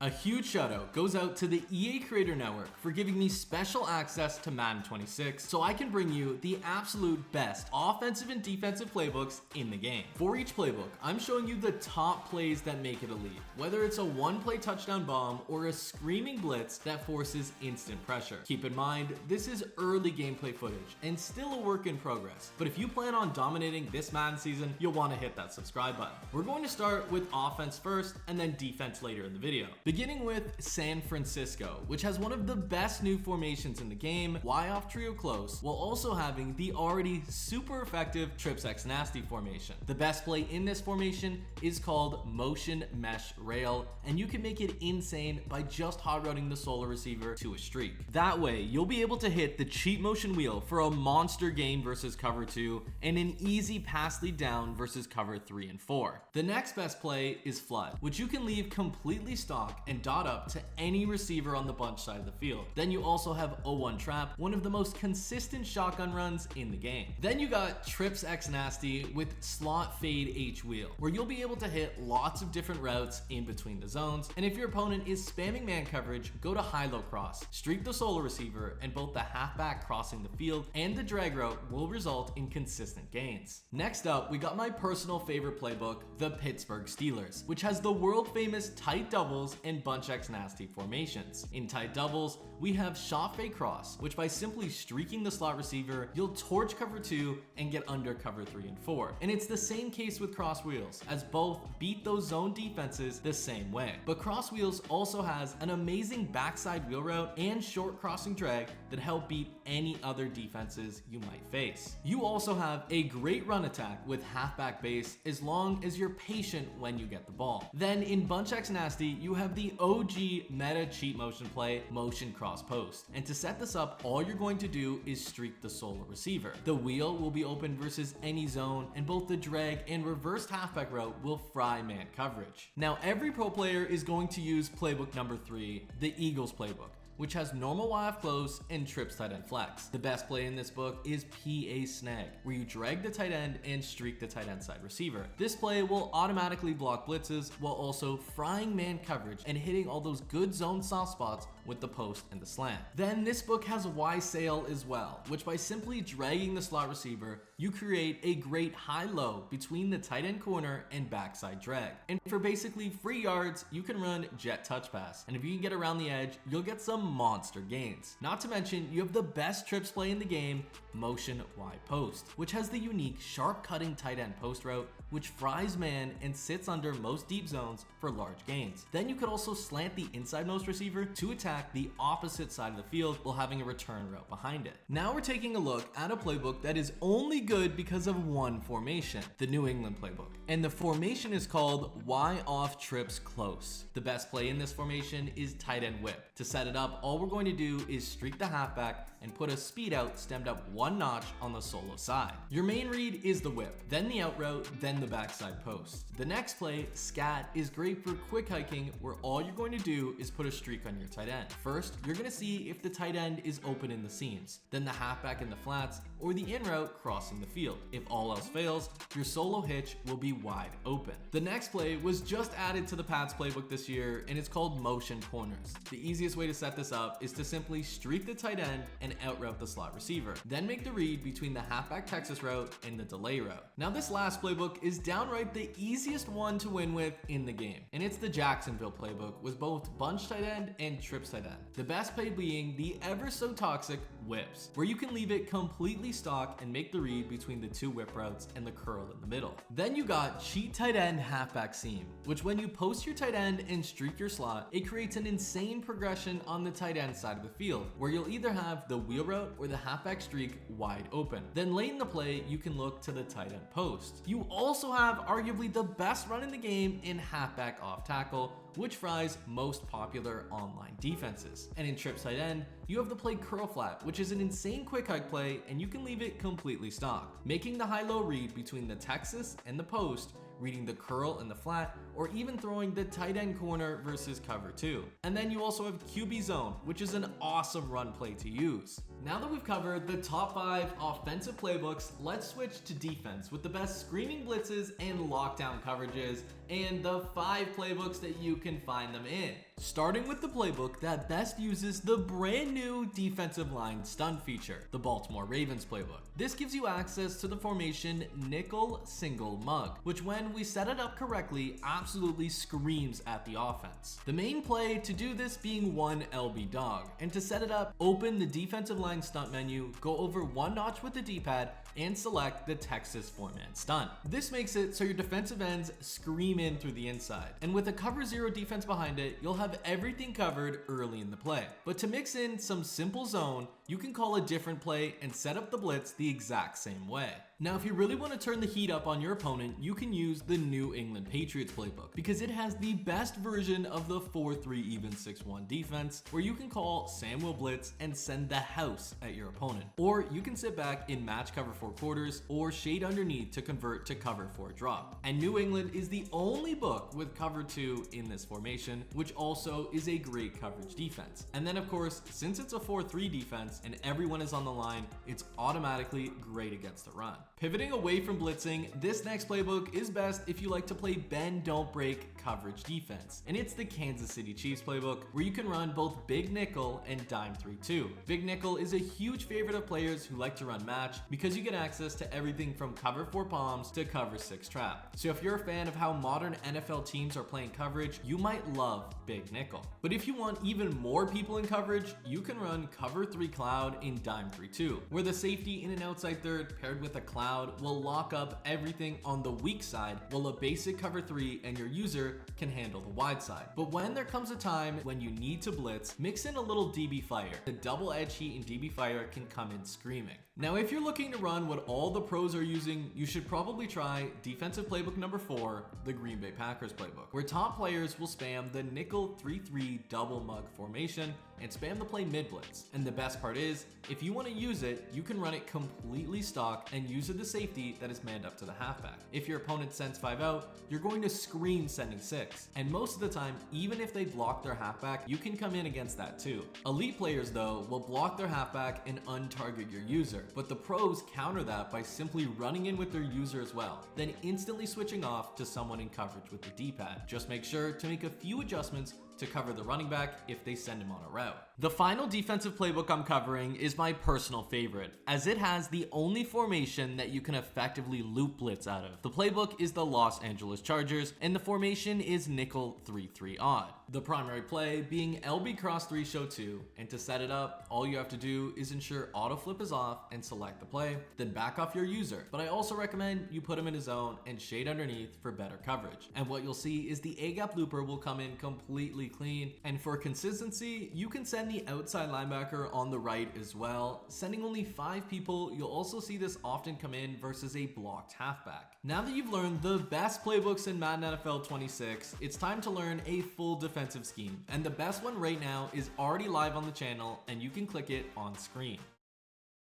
A huge shout out goes out to the EA Creator Network for giving me special access to Madden 26 so I can bring you the absolute best offensive and defensive playbooks in the game. For each playbook, I'm showing you the top plays that make it elite, whether it's a one-play touchdown bomb or a screaming blitz that forces instant pressure. Keep in mind, this is early gameplay footage and still a work in progress, but if you plan on dominating this Madden season, you'll want to hit that subscribe button. We're going to start with offense first and then defense later in the video. Beginning with San Francisco, which has one of the best new formations in the game, Y off trio close, while also having the already super effective trips X nasty formation. The best play in this formation is called motion mesh rail, and you can make it insane by just hot rodding the solo receiver to a streak. That way, you'll be able to hit the cheat motion wheel for a monster game versus cover 2 and an easy pass lead down versus cover 3 and 4. The next best play is flood, which you can leave completely stock and dot up to any receiver on the bunch side of the field. Then you also have 0-1 trap, one of the most consistent shotgun runs in the game. Then you got trips X nasty with slot fade H wheel, where you'll be able to hit lots of different routes in between the zones. And if your opponent is spamming man coverage, go to high-low cross, streak the solo receiver, and both the halfback crossing the field and the drag route will result in consistent gains. Next up, we got my personal favorite playbook, the Pittsburgh Steelers, which has the world famous tight doubles and bunch X nasty formations. In tight doubles, we have shot fake cross, which by simply streaking the slot receiver, you'll torch cover 2 and get under cover 3 and 4. And it's the same case with cross wheels, as both beat those zone defenses the same way. But cross wheels also has an amazing backside wheel route and short crossing drag that help beat any other defenses you might face. You also have a great run attack with halfback base as long as you're patient when you get the ball. Then in bunch X nasty, you have the OG meta cheat motion play, motion cross post. And to set this up, all you're going to do is streak the solo receiver. The wheel will be open versus any zone, and both the drag and reversed halfback route will fry man coverage. Now, every pro player is going to use playbook number 3, the Eagles playbook, which has normal Y-off close and trips tight end flex. The best play in this book is PA snag, where you drag the tight end and streak the tight end side receiver. This play will automatically block blitzes while also frying man coverage and hitting all those good zone soft spots with the post and the slant. Then this book has Y sail as well, which by simply dragging the slot receiver, you create a great high-low between the tight end corner and backside drag. And for basically free yards, you can run jet touch pass. And if you can get around the edge, you'll get some monster gains. Not to mention, you have the best trips play in the game, motion Y post, which has the unique sharp cutting tight end post route, which fries man and sits under most deep zones for large gains. Then you could also slant the inside most receiver to attack the opposite side of the field while having a return route behind it. Now we're taking a look at a playbook that is only good because of one formation, the New England playbook. And the formation is called Y off trips close. The best play in this formation is tight end whip. To set it up, all we're going to do is streak the halfback and put a speed out stemmed up one notch on the solo side. Your main read is the whip, then the out route, then the backside post. The next play, scat, is great for quick hiking where all you're going to do is put a streak on your tight end. First, you're going to see if the tight end is open in the seams, then the halfback in the flats, or the in route crossing the field. If all else fails, your solo hitch will be wide open. The next play was just added to the Pats playbook this year, and it's called motion corners. The easiest way to set this up is to simply streak the tight end and out route the slot receiver. Then make the read between the halfback Texas route and the delay route. Now this last playbook is downright the easiest one to win with in the game, and it's the Jacksonville playbook with both bunch tight end and trips tight end. The best play being the ever so toxic whips, where you can leave it completely stock and make the read between the two whip routes and the curl in the middle. Then you got cheat tight end halfback seam, which when you post your tight end and streak your slot, it creates an insane progression on the tight end side of the field, where you'll either have the wheel route or the halfback streak wide open. Then late in the play, you can look to the tight end post. You also have arguably the best run in the game in halfback off tackle, which fries most popular online defenses. And in trips tight end, you have the play curl flat, which is an insane quick hike play, and you can leave it completely stock. Making the high-low read between the Texas and the post, reading the curl and the flat or even throwing the tight end corner versus cover 2. And then you also have QB zone, which is an awesome run play to use. Now that we've covered the top 5 offensive playbooks, let's switch to defense with the best screaming blitzes and lockdown coverages and the 5 playbooks that you can find them in. Starting with the playbook that best uses the brand new defensive line stun feature, the Baltimore Ravens playbook. This gives you access to the formation nickel single mug, which when we set it up correctly, absolutely screams at the offense. The main play to do this being one LB dog, and to set it up, open the defensive line stunt menu, go over one notch with the D-pad, and select the Texas 4-man stunt. This makes it so your defensive ends scream in through the inside, and with a cover 0 defense behind it, you'll have everything covered early in the play. But to mix in some simple zone, you can call a different play and set up the blitz the exact same way. Now, if you really want to turn the heat up on your opponent, you can use the New England Patriots playbook because it has the best version of the 4-3 even 6-1 defense, where you can call Samuel blitz and send the house at your opponent. Or you can sit back in match cover 4 quarters or shade underneath to convert to cover 4 drop. And New England is the only book with cover 2 in this formation, which also is a great coverage defense. And then of course, since it's a 4-3 defense and everyone is on the line, it's automatically great against the run. Pivoting away from blitzing, this next playbook is best if you like to play bend don't break coverage defense. And it's the Kansas City Chiefs playbook, where you can run both big nickel and dime 3-2. Big nickel is a huge favorite of players who like to run match because you get access to everything from cover 4 palms to cover 6 trap. So if you're a fan of how modern NFL teams are playing coverage, you might love big nickel. But if you want even more people in coverage, you can run cover 3 cloud in dime 3-2, where the safety in an outside third paired with a cloud will lock up everything on the weak side, while a basic cover 3 and your user can handle the wide side. But when there comes a time when you need to blitz, mix in a little DB fire. The double edge heat in DB fire can come in screaming. Now, if you're looking to run what all the pros are using, you should probably try defensive playbook number 4, the Green Bay Packers playbook, where top players will spam the nickel 3-3 double mug formation and spam the play mid blitz. And the best part is, if you want to use it, you can run it completely stock and use it the safety that is manned up to the halfback. If your opponent sends 5 out, you're going to scream sending 6. And most of the time, even if they block their halfback, you can come in against that too. Elite players though will block their halfback and untarget your user, but the pros counter that by simply running in with their user as well, then instantly switching off to someone in coverage with the D-pad. Just make sure to make a few adjustments to cover the running back if they send him on a route. The final defensive playbook I'm covering is my personal favorite, as it has the only formation that you can effectively loop blitz out of. The playbook is the Los Angeles Chargers, and the formation is nickel 3-3 odd. The primary play being LB cross 3 show 2, and to set it up, all you have to do is ensure auto flip is off and select the play, then back off your user. But I also recommend you put him in his zone and shade underneath for better coverage. And what you'll see is the A-gap looper will come in completely clean, and for consistency, you can send the outside linebacker on the right as well. Sending only 5 people, you'll also see this often come in versus a blocked halfback. Now that you've learned the best playbooks in Madden NFL 26, it's time to learn a full defensive scheme, and the best one right now is already live on the channel, and you can click it on screen.